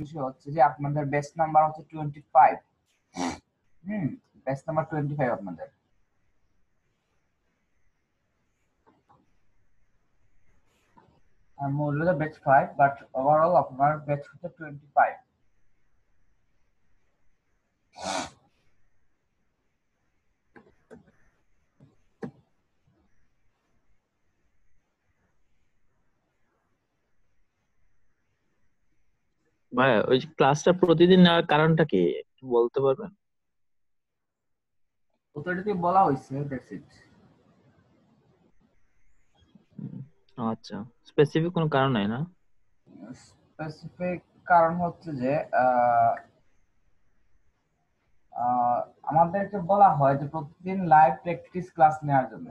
বিষয় হচ্ছে যে আপনাদের ব্যাচ নাম্বার হচ্ছে 25। ব্যাচ নাম্বার 25 আপনাদের। আর মূলত ব্যাচ 5, বাট ওভারঅল আপনার ব্যাচ হচ্ছে 25। ভাই ওই ক্লাসটা প্রতিদিন নেওয়ার কারণটা কি একটু বলতে পারবেন? অথরিটি বলা হয়েছে, দ্যাটস ইট। উম, আচ্ছা, স্পেসিফিক কোনো কারণ নাই না? স্পেসিফিক কারণ হচ্ছে যে আহ, আহ, আমাদেরকে বলা হয় যে প্রতিদিন লাইভ প্র্যাকটিস ক্লাস নেওয়ার জন্য,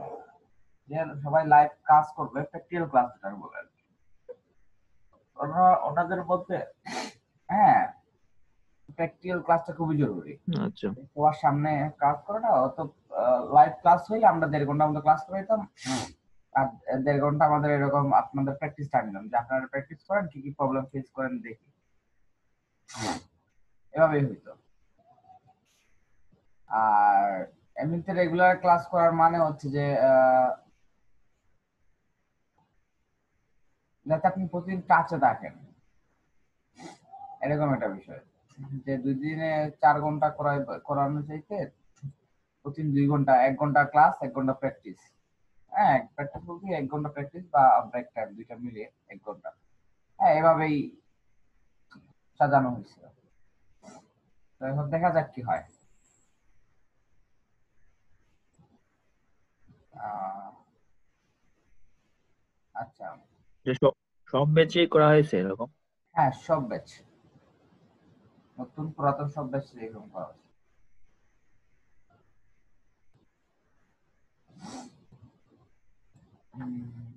যে সবাই লাইভ ক্লাস করবে, প্র্যাকটিক্যাল ক্লাস যেটাকে বলে আর কি। ওনাদের মধ্যে হ্যাঁ, প্র্যাকটিক্যাল ক্লাসটা খুবই জরুরি। আচ্ছা। সবার সামনে ক্লাস করাটা অত, লাইভ ক্লাস হইলে আমরা 1.5 ঘন্টা মতো ক্লাস করাইতাম, আর 1.5 ঘন্টা আমাদের এরকম আপনাদের প্র্যাকটিস টাইম দিলাম, যে আপনারা প্র্যাকটিস করেন, কি কি প্রবলেম ফেস করেন দেখি, এভাবেই হইতো। আর এমনিতে রেগুলার ক্লাস করার মানে হচ্ছে যে যাতে আপনি প্রতিদিন টাচে থাকেন, এরকম একটা বিষয়। যে 2 দিনে 4 ঘন্টা করানো চাইতে প্রতিদিন 2 ঘন্টা, 1 ঘন্টা ক্লাস, 1 ঘন্টা প্র্যাকটিস। হ্যাঁ, প্র্যাকটিস বলতে 1 ঘন্টা প্র্যাকটিস বা ব্রেক টাইম, দুইটা মিলিয়ে 1 ঘন্টা। হ্যাঁ, এভাবেই সাজানো হয়েছিল। তো এখন দেখা যাক কি হয়। আহ, আচ্ছা। যে সব সব ব্যাচেই করা হয়েছে এরকম? হ্যাঁ, সব ব্যাচ, নতুন পুরাতন সব ব্যাচ এরকম করা হয়েছে। উম,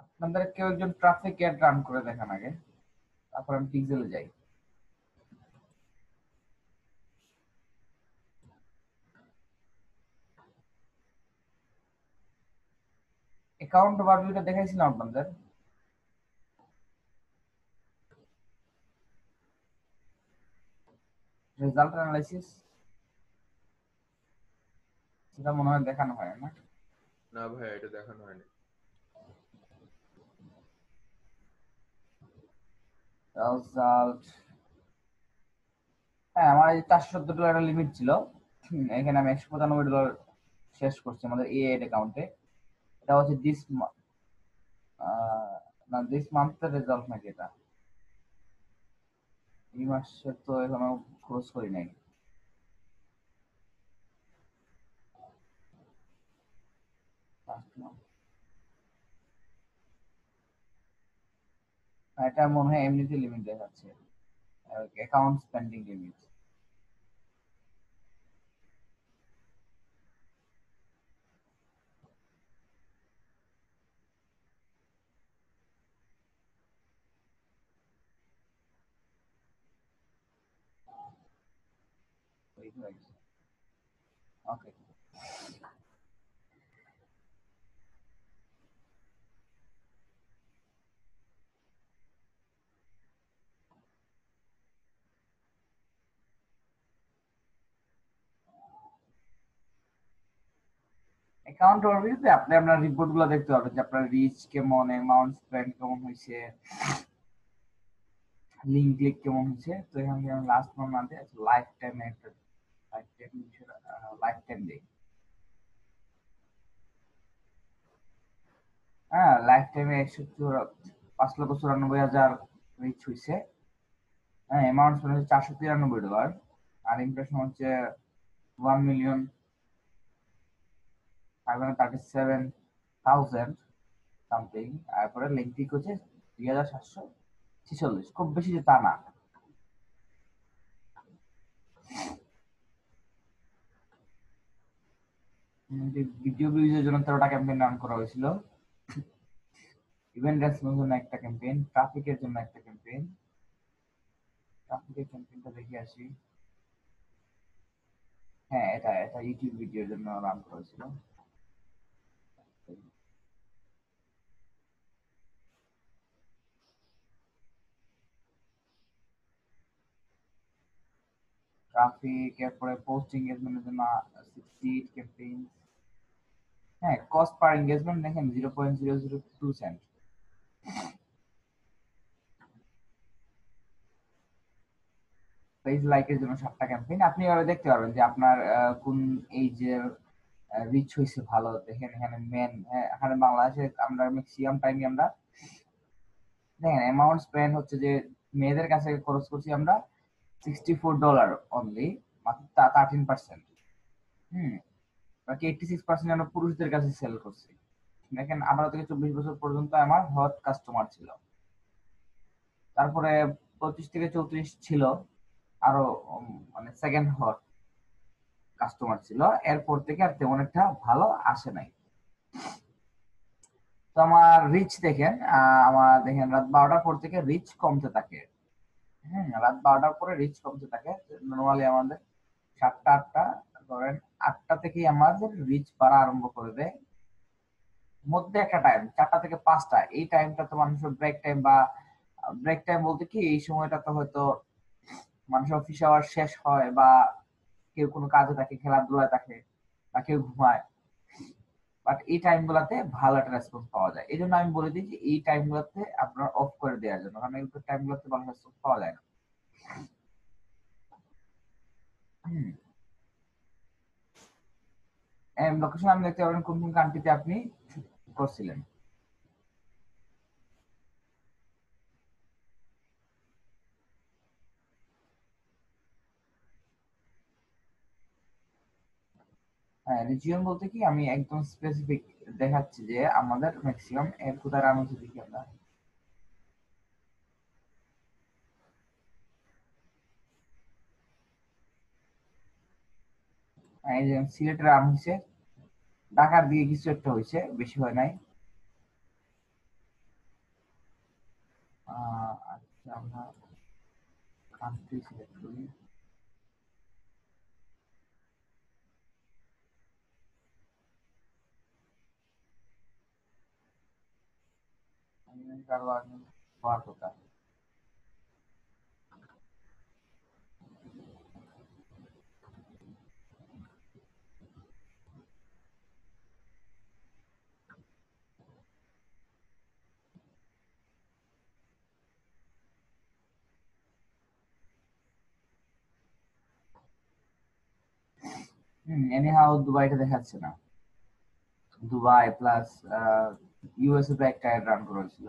আপনাদের কেউ একজন ট্রাফিক অ্যাড রান করে দেখান আগে, তারপর আমি পিক্সেলে যাই। অ্যাকাউন্ট ওভারভিউটা দেখাইছিলাম আপনাদের। রেজাল্ট অ্যানালাইসিস, সেটা মনে হয় দেখানো হয় না। না ভাই, এটা দেখানো হয়নি। রেজাল্ট, হ্যাঁ, আমার এই $470 লিমিট ছিল। এখানে আমি $195 শেষ করছি আমাদের এ8 অ্যাকাউন্টে। এটা হচ্ছে না, দিস মান্থের রেজাল্ট নাকি এটা? এই মাসে তো এখনো ক্লোজ করি নাই। Last month। এটা মনে হয় এমনিতে লিমিট দেখাচ্ছে, অ্যাকাউন্ট স্পেন্ডিং লিমিট। ওকে। অ্যাকাউন্ট ওভারভিউতে আপনি আপনার রিপোর্ট গুলো দেখতে পাবেন, যে আপনার রিচ কেমন, অ্যামাউন্ট স্পেন্ড কেমন হয়েছে, লিঙ্ক ক্লিক কেমন হয়েছে। তো এখান থেকে আমি লাস্ট মান্থ না দিয়ে লাইফ টাইম একটা লাইফ টাইম দিই। হ্যাঁ, লাইফ টাইমে 5,94,000 রিচ হয়েছে। হ্যাঁ, অ্যামাউন্ট স্পেন্ড হচ্ছে $493। আর ইমপ্রেশন হচ্ছে 1,537,000 সামথিং। তারপরে লিঙ্ক ক্লিক হচ্ছে 2,746, খুব বেশি যে তা না। ভিডিও ভিউজের জন্য 13টা ক্যাম্পেইন রান করা হয়েছিল। ইভেন্ট রেসপন্সের জন্য একটা ক্যাম্পেইন, ট্রাফিকের জন্য একটা ক্যাম্পেইন। ট্রাফিকের ক্যাম্পেইনটা দেখে আসি। হ্যাঁ, এটা এটা ইউটিউব ভিডিওর জন্য রান করেছিল। ট্রাফিক, এরপরে পোস্ট এঙ্গেজমেন্টের জন্য 68 ক্যাম্পেইন। হ্যাঁ, কস্ট পার এঙ্গেজমেন্ট দেখেন 0.002 সেন্ট। পেজ লাইকের জন্য 7টা ক্যাম্পেইন। আপনি এভাবে দেখতে পারবেন যে আপনার কোন এইজের রিচ হয়েছে ভালো। দেখেন এখানে মেন, এখানে বাংলাদেশে আমরা ম্যাক্সিমাম টাইমে আমরা দেখেন অ্যামাউন্ট স্পেন্ড হচ্ছে যে মেয়েদের কাছে খরচ করছি আমরা $64 অনলি, মাত্র 13%। বাকি 86% আমরা পুরুষদের কাছে সেল করছি। দেখেন 18 থেকে 24 বছর পর্যন্ত আমার হট কাস্টমার ছিল। তারপরে 25 থেকে 34 ছিল আরো মানে সেকেন্ড হট কাস্টমার ছিল। এরপর থেকে আর তেমন একটা ভালো আসে নাই। তো আমার রিচ দেখেন, আমার দেখেন রাত 12টার পর থেকে রিচ কমতে থাকে। রাত 12টার পরে রিচ কমতে থাকে। নর্মালি আমাদের 7টা 8টা, ধরেন 8টা থেকেই আমাদের রিচ বাড়া আরম্ভ করে দেয়। মধ্যে একটা টাইম 4টা থেকে 5টা, এই টাইমটা তো মানুষের ব্রেক টাইম, বা ব্রেক টাইম বলতে কি এই সময়টা তো হয়তো মানুষের অফিস আওয়ার শেষ হয়, বা কেউ কোনো কাজে থাকে, খেলাধুলায় থাকে, বা কেউ ঘুমায়। বাট এই টাইম গুলাতে ভালো একটা রেসপন্স পাওয়া যায়। এই জন্য আমি বলে দিই যে এই টাইম গুলাতে আপনার অফ করে দেওয়ার জন্য, কারণ এই টাইম গুলাতে ভালো রেসপন্স পাওয়া যায় না। লোকেশন আপনি দেখতে পারেন কোন কোন কান্ট্রিতে আপনি করছিলেন। হ্যাঁ, রিজিয়ন বলতে কি আমি একদম স্পেসিফিক দেখাচ্ছি যে আমাদের ম্যাক্সিমাম এর কোথায় রান হচ্ছে দেখি আমরা। হ্যাঁ, এই যে সিলেটে রান হয়েছে, ঢাকার দিকে কিছু একটা হয়েছে, বেশি হয় নাই। আচ্ছা, আমরা কান্ট্রি সিলেক্ট করি। কারবার হওয়ার কথা। এনিহাউ দুবাইটা দেখাচ্ছে না। দুবাই প্লাস ইউএসএ তে একটা রান করা হয়েছিল।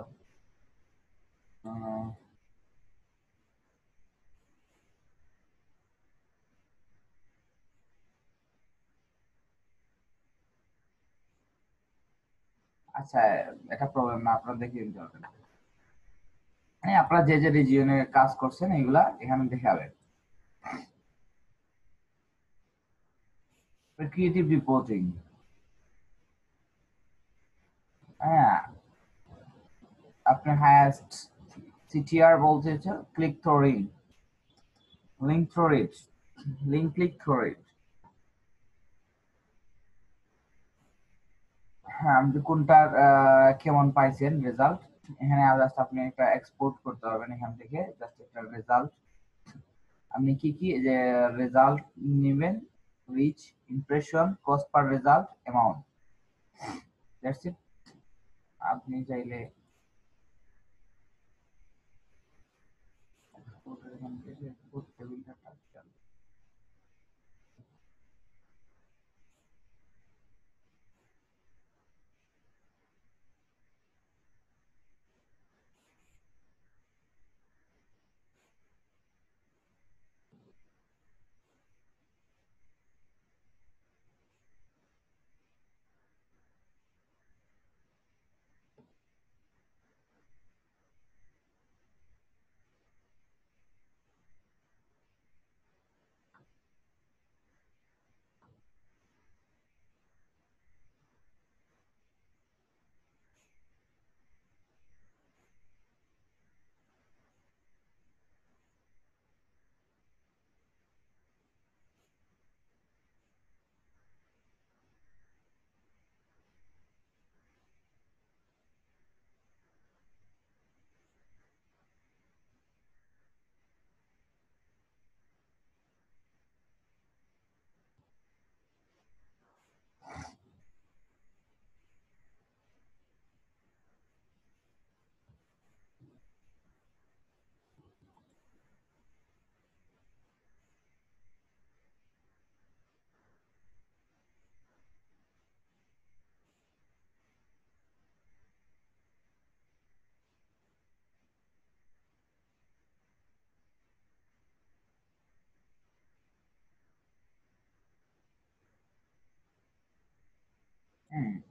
আচ্ছা, এটা প্রবলেম না, আপনারা দেখে নিতে পারবেন। হ্যাঁ, আপনারা যে যে রিজিয়নে কাজ করছেন এগুলা এখানে দেখাবেন। ক্রিয়েটিভ রিপোর্টিং, হ্যাঁ, আপনি হাইয়েস্ট সিটিআর বলতে হচ্ছে click through writ, link through writ, link click through writ. হ্যাঁ, আপনি কোনটার কেমন পাইছেন রেজাল্ট, এখানে জাস্ট আপনি একটা এক্সপোর্ট করতে পারবেন এখান থেকে, জাস্ট একটা রেজাল্ট। আপনি কি কি যে রেজাল্ট নেবেন, reach, impression, cost per result, amount, that's it. আপনি চাইলে এখান থেকে টেবিলটা টাচ।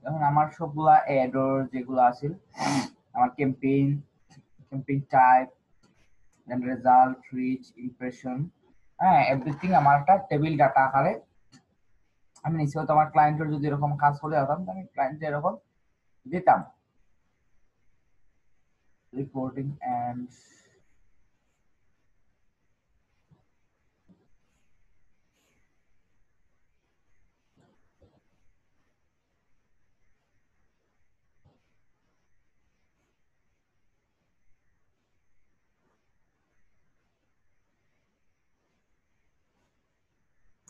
এখন আমার সবগুলা অ্যাডর যেগুলো আছে, আমার ক্যাম্পেইন, ক্যাম্পেইন টাইপ, দেন রেজাল্ট, রিচ, ইমপ্রেশন, হ্যাঁ এভরিথিং আমার একটা টেবিল ডাটা আকারে আমি নিশ্চয় তো আমার ক্লায়েন্টের যদি এরকম কাজ করে যেতাম আমি ক্লায়েন্টে এরকম দিতাম রিপোর্টিং এন্ড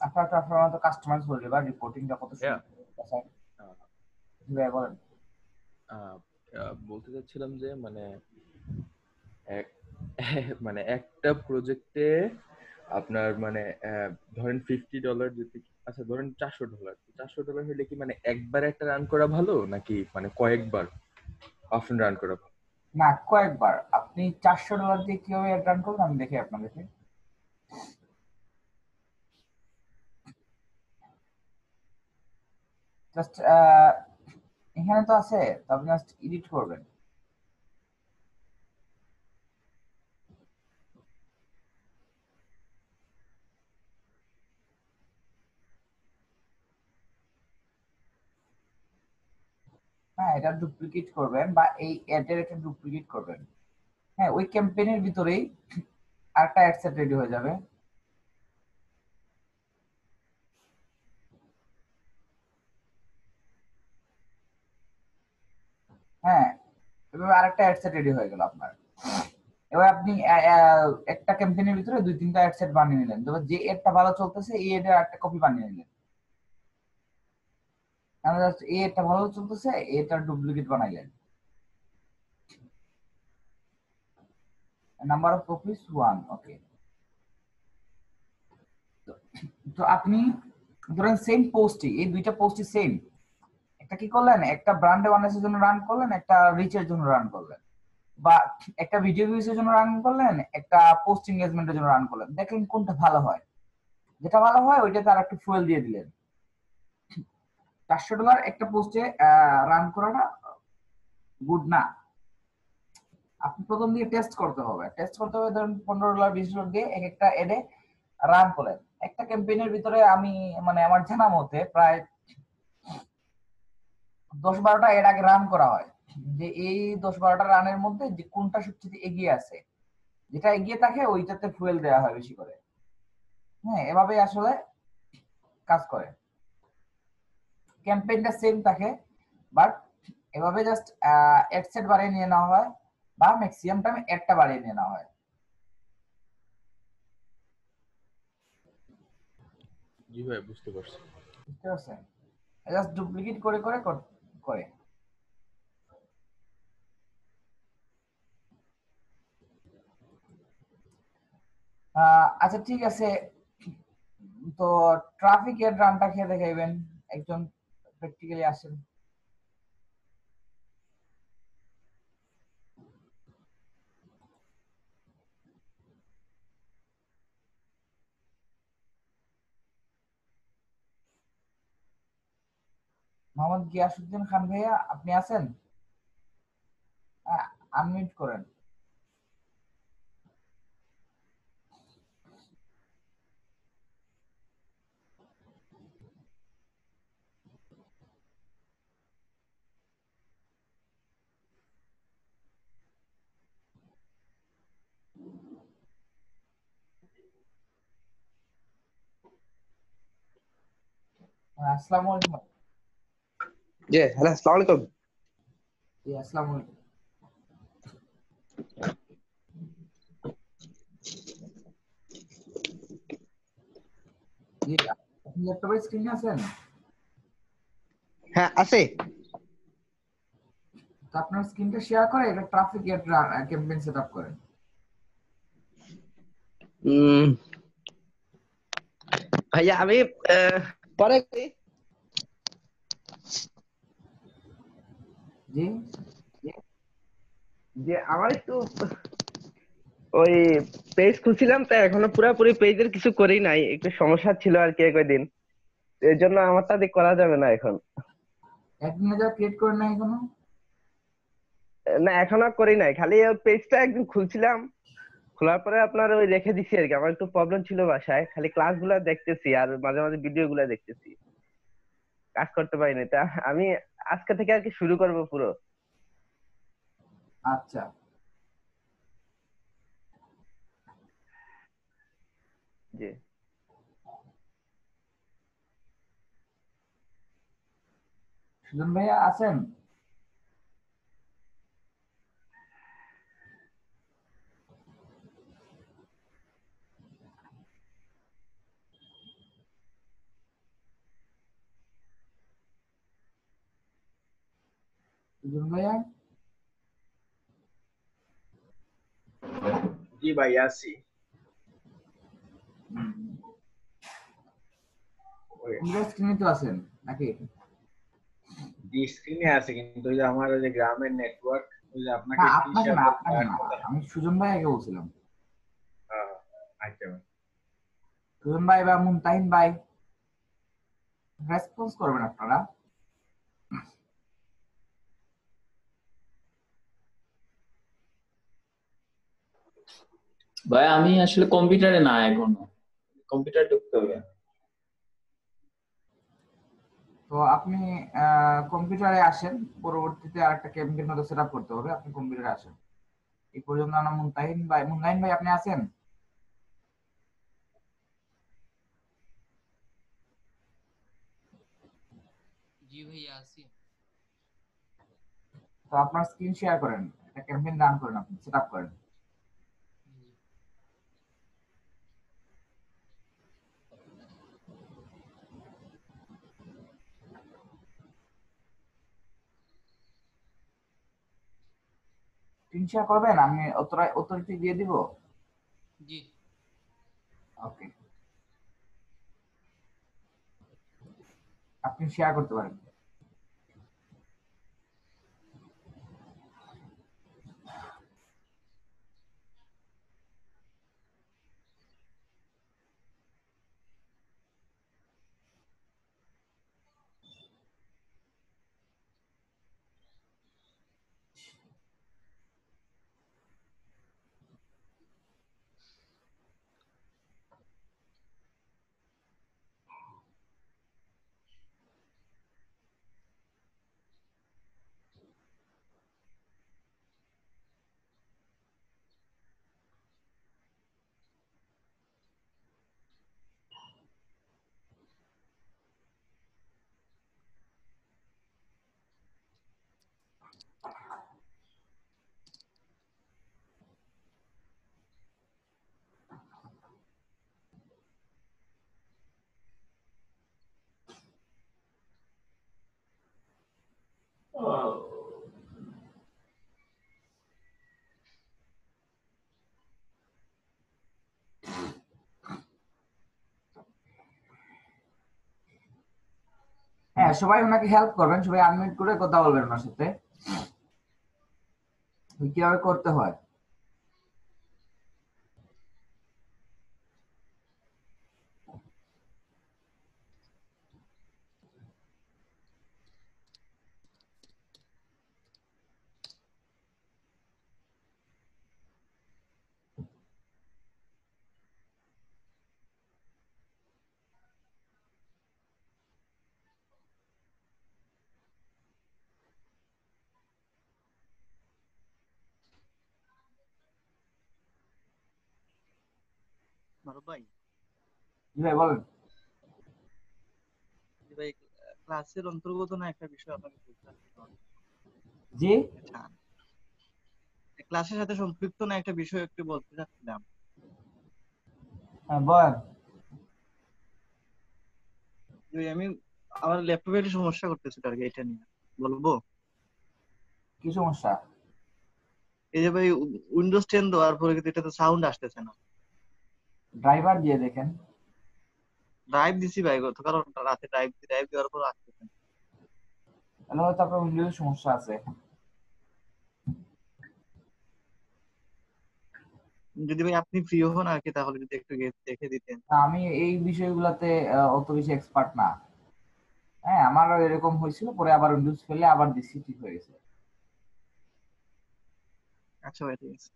আপনার তো কাস্টমাইজ হয়ে যাবে রিপোর্টিংটা কত Yeah. সুন্দর আহ, ভাই বলেন। আহ, বলতে চাচ্ছিলাম যে মানে এক মানে একটা প্রজেক্টে আপনার মানে ধরেন $50 যদি, আচ্ছা ধরেন $400 হলে কি মানে একবার একটা রান করা ভালো নাকি মানে কয়েকবার অফেন রান করা ভালো? না, কয়েকবার। আপনি $400 দিয়ে কিভাবে অ্যাড রান করবেন আমি দেখি আপনাদেরকে। জাস্ট এখানে তো আছে, তো আপনি জাস্ট এডিট করবেন। হ্যাঁ, এটা ডুপ্লিকেট করবেন বা এই অ্যাডের একটা ডুপ্লিকেট করবেন। হ্যাঁ, ওই ক্যাম্পেইনের ভিতরেই আরেকটা অ্যাড সেট রেডি হয়ে যাবে। হ্যাঁ, এভাবে আরেকটা অ্যাড সেট রেডি হয়ে গেল আপনার। এবার আপনি একটা ক্যাম্পেইনের ভিতরে 2-3টা অ্যাড সেট বানিয়ে নিলেন। তবে যে অ্যাডটা ভালো চলতেছে এই অ্যাডের একটা কপি বানিয়ে নিলেন। তাহলে জাস্ট এই অ্যাডটা ভালো চলতেছে, এটার ডুপ্লিকেট বানাইলেন। নাম্বার অফ কপিস 1, ওকে। তো আপনি ধরেন সেম পোস্টই, এই দুইটা পোস্টই সেম, একটা কি করলেন, একটা ব্র্যান্ড অ্যাওয়ারনেসের জন্য রান করলেন, একটা রিচের জন্য রান করলেন, বা একটা ভিডিও ভিউজের জন্য রান করলেন, একটা পোস্ট এনগেজমেন্টের জন্য রান করলেন, দেখলেন কোনটা ভালো হয়। যেটা ভালো হয় ওইটাতে আর একটু ফুয়েল দিয়ে দিলেন। $400 একটা পোস্টে রান করাটা গুড না। আপনি প্রথম দিয়ে টেস্ট করতে হবে, ধরুন $15 $20 দিয়ে এক একটা এডে রান করেন। একটা ক্যাম্পেইনের ভিতরে আমি মানে আমার জানা মতে প্রায় 10-12টা এর আগে রান করা হয়, যে এই 10-12টা রানের মধ্যে যে কোনটা সবচেয়ে এগিয়ে আছে, যেটা এগিয়ে থাকে ওইটাতে ফুয়েল দেওয়া হয় বেশি করে। হ্যাঁ, এভাবে আসলে কাজ করে। ক্যাম্পেইনটা সেম থাকে, বাট এভাবে জাস্ট এড সেট বাড়িয়ে নিয়ে নেওয়া হয় বা ম্যাক্সিমাম টাইম এডটা বাড়িয়ে নিয়ে নেওয়া হয়। জি ভাই, বুঝতে পারছি। বুঝতে পারছেন? জাস্ট ডুপ্লিকেট করে করে করে আচ্ছা ঠিক আছে। তো ট্রাফিক এর রানটা খেয়ে দেখাইবেন, একজন প্র্যাকটিক্যালি আসেন। মোহাম্মদ গিয়াসউদ্দিন খান ভাইয়া, আপনি আছেন? আনমিউট করেন। আসসালামু আলাইকুম। জি হ্যালো, আসসালামু আলাইকুম। জি, আসসালামু আলাইকুম। জি, আপনি ল্যাপটপের স্ক্রিনে আছেন? হ্যাঁ আছে। তো আপনার স্ক্রিনটা শেয়ার করে এটা ট্রাফিক এর ক্যাম্পেইন সেটআপ করেন। ভাইয়া আমি পরে করি। জি, যে আমার একটু ওই পেজ খুলছিলাম, তো এখনো পুরোপুরি পেজের কিছু করি নাই, একটু সমস্যা ছিল আর কি কয়দিন, এর জন্য আমারটা দিয়ে করা যাবে না এখন। অ্যাডমিন লেজার ক্রিয়েট করেন না এখনো? না এখনো করি নাই, খালি ওই পেজটা একদিন খুলছিলাম, খোলার পরে আপনার ওই রেখে দিছি আর কি। আমার একটু প্রবলেম ছিল বাসায়, খালি ক্লাস গুলা দেখতেছি আর মাঝে মাঝে ভিডিও গুলা দেখতেছি, কাজ করতে পারিনি। তা আমি আজকে থেকে আর কি শুরু করবো পুরো। আচ্ছা, জি। সুজন ভাইয়া আছেন? সুজন ভাইয়া? জি ভাই আছি। কম্পিউটার স্ক্রিনে তো আছেন নাকি? জি স্ক্রিনে আছে, কিন্তু ওই যে আমার ওই যে গ্রামের নেটওয়ার্ক, ওই যে না আপনাকে স্ক্রিন আপনাকে শেয়ার না, করতে আপনাকে না, আসতে। আমি সুজন ভাইয়াকে বলছিলাম। আচ্ছা ভাই। সুজন ভাই বা মুনতাহিন ভাই, রেসপন্স করবেন আপনারা। ভাই আমি আসলে কম্পিউটারে না এখনো, কম্পিউটার ঢুকতে হবে। তো আপনি কম্পিউটারে আসেন, পরবর্তীতে আরেকটা ক্যাবিনেট মতো সেট আপ করতে হবে, আপনি কম্পিউটারে আসেন। এই পর্যন্ত আমরা মুনতাহিন ভাই আপনি আছেন? জি ভাইয়া আছি। তো আপনার স্ক্রিন শেয়ার করেন, একটা ক্যাম্পেইন রান করেন, আপনি সেট আপ করেন। জি। স্ক্রিন শেয়ার করবেন, আমি অথরিটি দিয়ে দিব। জি। ওকে, আপনি শেয়ার করতে পারেন। হ্যাঁ, সবাই ওনাকে হেল্প করবেন, সবাই আনমিউট করে কথা বলবেন ওনার সাথে, কিভাবে করতে হয়। মারুফ ভাই, জি ভাই বলেন। জি ভাই, ক্লাসের অন্তর্গত না একটা বিষয় আপনাকে বলতে চাচ্ছিলাম। জি আচ্ছা, ক্লাসের সাথে সম্পৃক্ত না একটা বিষয় একটু বলতে চাচ্ছিলাম। হ্যাঁ বলেন। যে আমি আমার ল্যাপটপে একটা সমস্যা করতেছিল আর কি, এটা নিয়ে বলবো। কি সমস্যা? এই যে ভাই, উইন্ডোজ 10 দেওয়ার পরে কিন্তু এটাতে সাউন্ড আসতেছে না। ড্রাইভার দিয়ে দেখেন। ড্রাইভ দিছি ভাই, গতকাল রাতে ড্রাইভ দেওয়ার পর আসতেছে না। তাহলে হয়তো আপনার উইন্ডোজের সমস্যা আছে। যদি ভাই আপনি ফ্রি হন আর কি, তাহলে যদি একটু দেখে দিতেন। আমি এই বিষয়গুলোতে অত বেশি এক্সপার্ট না। হ্যাঁ, আমারও এরকম হয়েছিল, পরে আবার উইন্ডোজ ফেলে আবার দিছি, ঠিক হয়ে গেছে। আচ্ছা ভাই, ঠিক আছে।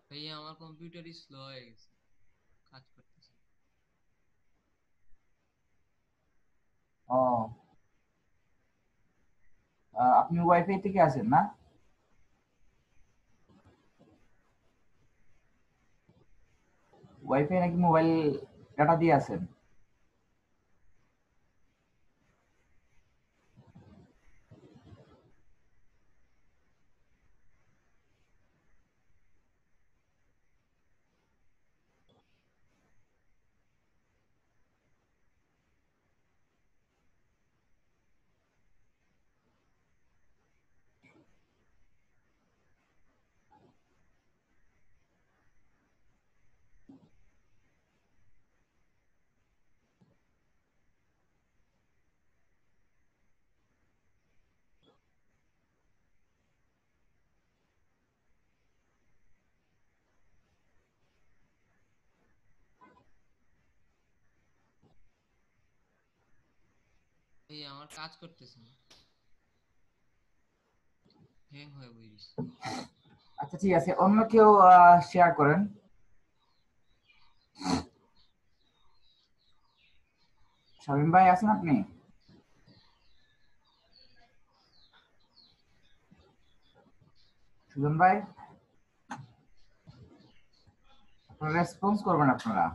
ভাইয়া আমার কম্পিউটারই স্লো হয়ে গেছে, কাজ করতেছে। ও, আপনি ওয়াইফাই থেকে আছেন না? ওয়াইফাই নাকি মোবাইল ডাটা দিয়ে আছেন? ভাইয়া আমার কাজ করতেছে না, হ্যাং হয়ে বইরিস। আচ্ছা ঠিক আছে, অন্য কেউ শেয়ার করেন। শামীম ভাই আছেন আপনি? সুজন ভাই, আপনারা রেসপন্স করবেন আপনারা।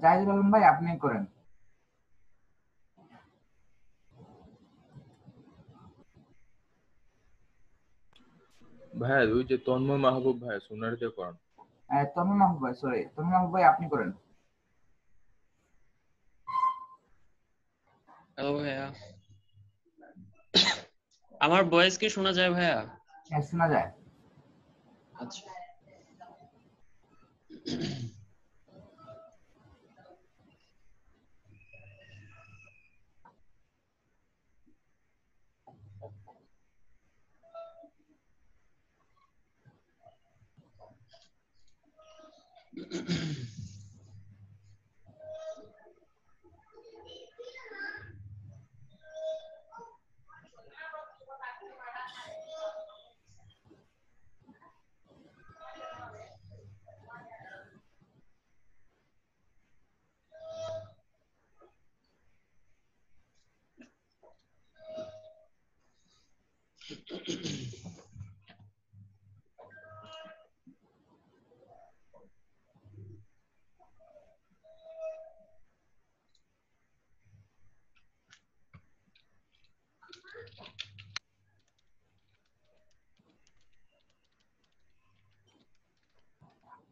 জাহিদুল আলম ভাই, আপনি করেন। ভাইয়া ওই যে তন্ময় মাহবুব ভাইয়া সোনার দিয়ে করান। তন্ময় মাহবুব ভাই, সরি, তন্ময় মাহবুব ভাই আপনি করেন। হ্যালো ভাইয়া, আমার ভয়েস কি শোনা যায় ভাইয়া? হ্যাঁ, শোনা যায়। আচ্ছা।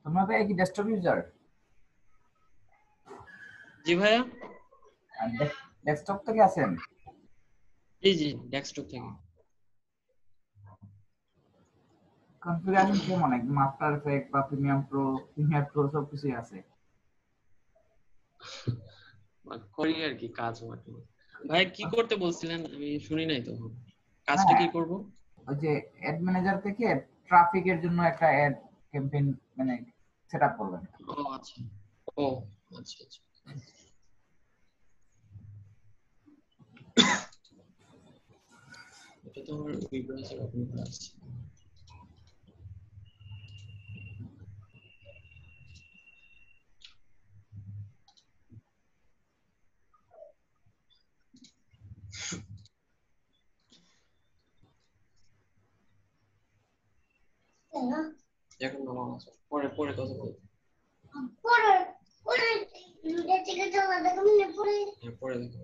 তন্ময় ভাই কি ডেস্কটপ ইউজার? জি ভাইয়া, ডেস্কটপ থেকে আছেন? জি জি, ডেস্কটপ থেকে। কনফিগারেশন কেমন? একদম আফটার এফেক্ট বা প্রিমিয়ার প্রো সবকিছুই আছে? করি আর কি কাজ মাঝে মাঝে। ভাইয়া কি করতে বলছিলেন, আমি শুনি নাই তো। কাজটা হ্যাঁ, কি করব? ওই যে অ্যাড ম্যানেজার থেকে ট্রাফিকের জন্য একটা অ্যাড ক্যাম্পেইন মানে সেটআপ করবেন। ও আচ্ছা, ও আচ্ছা আচ্ছা। এটা তো আমার ওই ব্রাউজার ওপেন করা আছে। এখন নামাও আছে, পরে পরে কথা বলবো। পরে দেখো।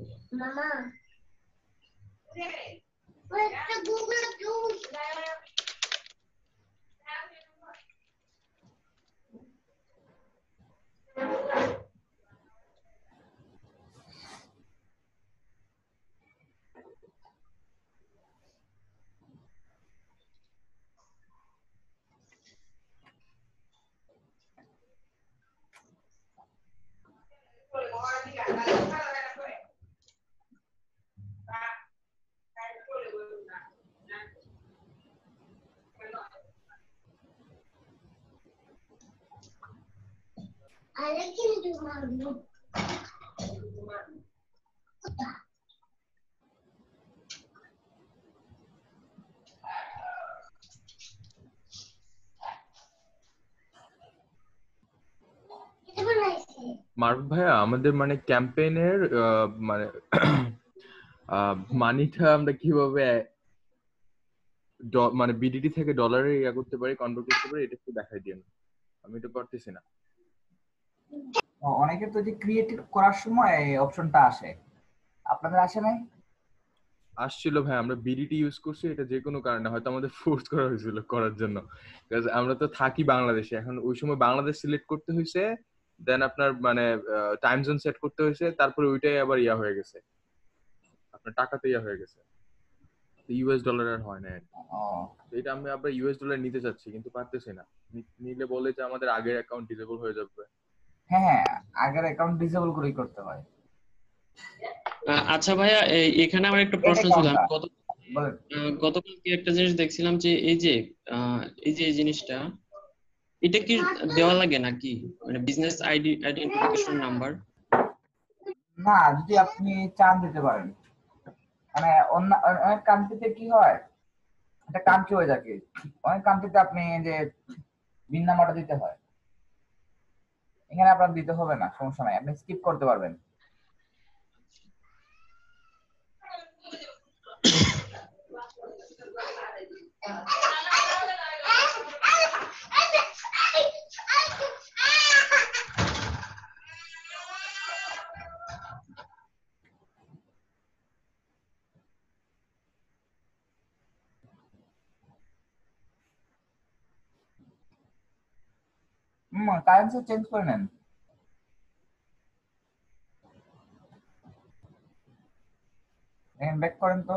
মারুফ ভাইয়া, আমাদের মানে ক্যাম্পেইনের মানে মানিটা আমরা কিভাবে মানে বিডিটি থেকে ডলারে ইয়া করতে পারি, কনভার্ট করতে পারি, এটা একটু দেখাই দিন। আমি এটা পারতেছি না। অনেকে তো যে ক্রিয়েটিভ করার সময় এই অপশনটা আসে, আপনাদের আসে নাই? আসছিল ভাই, আমরা বিডিটি ইউজ করছি, এটা যে কোনো কারণে হয়তো আমাদের ফোর্স করা হয়েছিল করার জন্য, বিকজ আমরা তো থাকি বাংলাদেশে। এখন ওই সময় বাংলাদেশ সিলেক্ট করতে হয়েছে, দেন আপনার মানে টাইম জোন সেট করতে হয়েছে, তারপরে ওইটাই আবার ইয়া হয়ে গেছে, আপনার টাকাতে ইয়া হয়ে গেছে, ইউএস ডলার আর হয় না। তো এটা আমি আবার ইউএস ডলার নিতে চাচ্ছি কিন্তু পারতেছি না। নিলে বলে যে আমাদের আগের অ্যাকাউন্ট ডিসেবল হয়ে যাবে। হ্যাঁ, আগের অ্যাকাউন্ট ডিসেবল করেই করতে হয়। আচ্ছা ভাইয়া, এখানে আমার একটা প্রশ্ন ছিল। আমি গতকালকে একটা জিনিস দেখছিলাম যে এই জিনিসটা, এটা কি দেওয়া লাগে নাকি, মানে বিজনেস আইডেন্টিফিকেশন নাম্বার? না, যদি আপনি চান দিতে পারেন। মানে অনেক কান্ট্রিতে কি হয়, একটা কান্ট্রি হয়ে থাকে, অনেক কান্ট্রিতে আপনি যে বিন নাম্বারটা দিতে হয়, এখানে আপনার দিতে হবে না, সমস্যা নাই, আপনি স্কিপ করতে পারবেন। কারেন্সি চেঞ্জ করে নেন। ব্যাক করেন তো।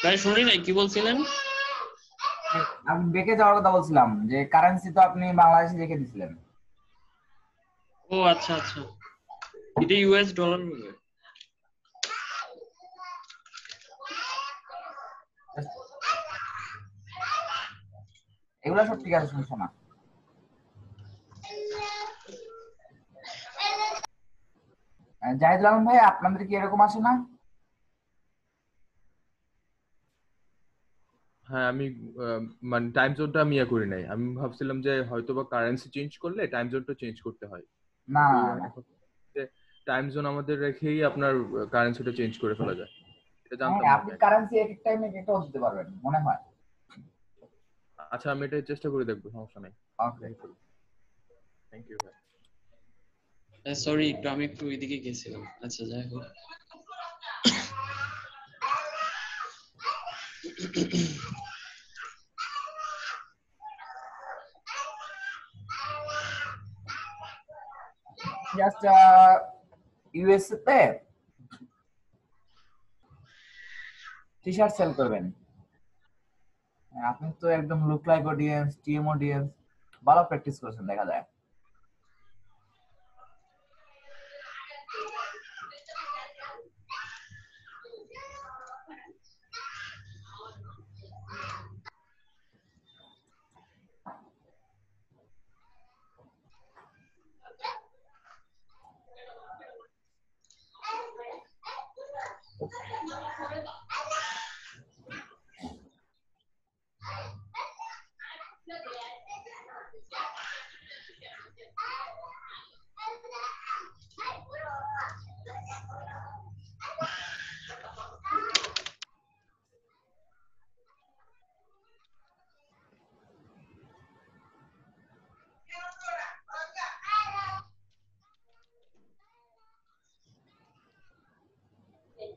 ভাই শুনি নাই, কি বলছিলেন? আমি বেঁকে যাওয়ার কথা বলছিলাম, যে কারেন্সি তো আপনি বাংলাদেশে রেখে দিয়েছিলেন। ও আচ্ছা আচ্ছা, এটা ইউএস ডলার হবে। এগুলা সব ঠিক আছে, সমস্যা না। জাহিদুল আলম ভাই, আপনাদের কি এরকম আসে না? হ্যাঁ, আমি মানে টাইম জোনটা আমি ইয়া করি নাই। আমি ভাবছিলাম যে হয়তো বা কারেন্সি চেঞ্জ করলে টাইম জোনটা চেঞ্জ করতে হয়। না, টাইম জোন আমাদের রেখেই আপনার কারেন্সিটা চেঞ্জ করে ফেলা যায়, এটা জানতাম না আপনি আমি। কারেন্সি এক এক টাইমে একটা দিতে পারবেন মনে হয়। আচ্ছা, আমি এটা চেষ্টা করে দেখবো, সমস্যা নাই। ওকে, থ্যাংক ইউ ভাই। সরি, আমি একটু ওইদিকে গেছিলাম। আচ্ছা, যাই হোক। জাস্ট ইউএসএ তে টি শার্ট সেল করবেন। আপনি তো একদম look like audience, TM audience, ভালো প্র্যাকটিস করেছেন দেখা যায়।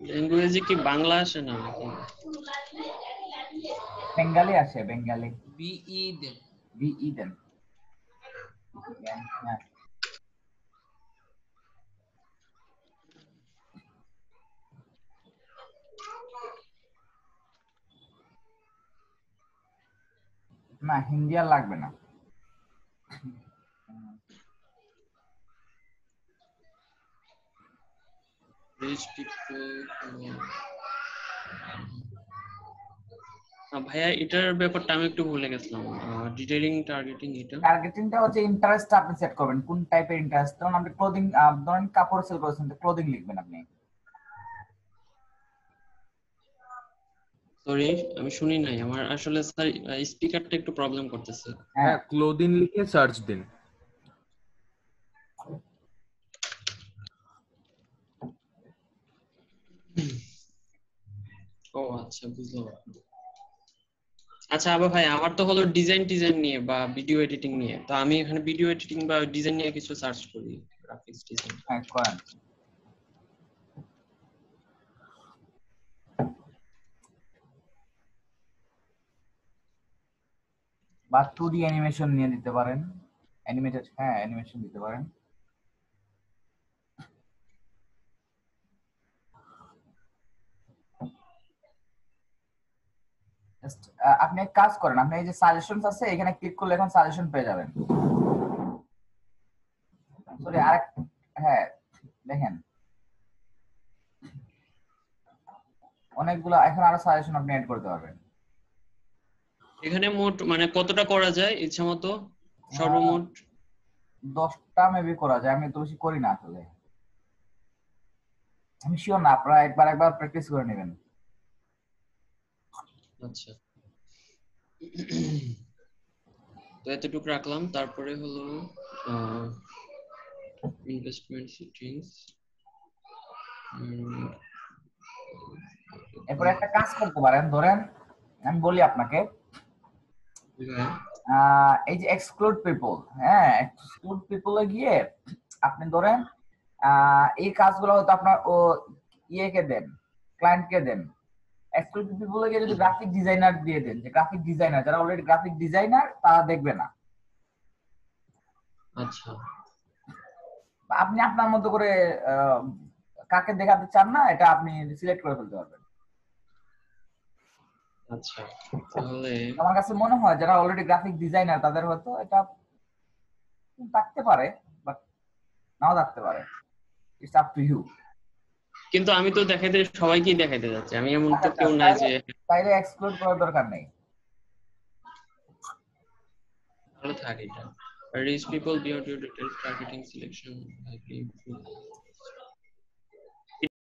ল্যাঙ্গুয়েজে কি বাংলা আসে না নাকি? বেঙ্গালি আসে, বেঙ্গালি। বিই দেন। বিই দেন। হ্যাঁ। না, হিন্দি আর লাগবে না। Rich people, ভাইয়া এটার ব্যাপারটা আমি একটু ভুলে গেছিলাম। ডিটেইলিং টার্গেটিং এটা টার্গেটিংটা হচ্ছে ইন্টারেস্ট আপনি সেট করবেন, কোন টাইপের ইন্টারেস্ট। ধরুন আপনি ক্লোদিং, ধরেন কাপড় সেল করছেন, তো ক্লোদিং লিখবেন আপনি। সরি আমি শুনি নাই, আমার আসলে স্যার স্পিকারটা একটু প্রবলেম করতেছে। হ্যাঁ, ক্লোদিং লিখে সার্চ দিন। ও আচ্ছা, বুঝলাম। আচ্ছা আবার ভাই, আমার তো হলো ডিজাইন নিয়ে বা ভিডিও এডিটিং নিয়ে, তো আমি এখানে ভিডিও এডিটিং বা ডিজাইন নিয়ে কিছু সার্চ করি, গ্রাফিক্স ডিজাইন। হ্যাঁ, করেন। বা 2D অ্যানিমেশন নিয়ে দিতে পারেন, অ্যানিমেটেড, হ্যাঁ অ্যানিমেশন দিতে পারেন। আপনি এক কাজ করেন, আপনি এই যে সাজেশনস আছে এখানে ক্লিক করলে এখন সাজেশন পেয়ে যাবেন। সরি আরেক, হ্যাঁ দেখেন অনেকগুলো, এখন আরো সাজেশন আপনি অ্যাড করতে পারবেন। এখানে মোট মানে কতটা করা যায় ইচ্ছা মতো? সর্বমোট 10টা মেবি করা যায়, আমি তো বেশি করি না আসলে, আমি শিওর না, আপনারা একবার প্র্যাকটিস করে নেবেন। আচ্ছা, তো এতটুকু রাখলাম। তারপরে হলো ইনভেস্টমেন্ট সেটিংস। এরপরে একটা কাজ করতে পারেন, ধরেন আমি বলি আপনাকে, এই যে এক্সক্লুড পিপল, হ্যাঁ এক্সক্লুড পিপলে গিয়ে আপনি ধরেন এই কাজগুলো হয়তো আপনার ও ইয়েকে দেন, ক্লায়েন্টকে দেন। এক্সক্লুড পিপলে গিয়ে যদি গ্রাফিক ডিজাইনার দিয়ে দেন, যে গ্রাফিক ডিজাইনার যারা অলরেডি গ্রাফিক ডিজাইনার তারা দেখবে না। আচ্ছা, আপনি আপনার মতো করে কাকে দেখাতে চান না এটা আপনি সিলেক্ট করে ফেলতে পারবেন। আচ্ছা, তাহলে আমার কাছে মনে হয় যারা অলরেডি গ্রাফিক ডিজাইনার তাদের হয়তো এটা থাকতে পারে, বাট নাও থাকতে পারে, ইটস আপ টু ইউ। কিন্তু আমি তো দেখাইতে সবাইকেই দেখাইতে যাচ্ছি, আমি এমন তো কেউ নাই যে। তাইলে এক্সক্লুড করার দরকার নেই। ভালো থাকে এটা। Reach people beyond your detailed targeting selection.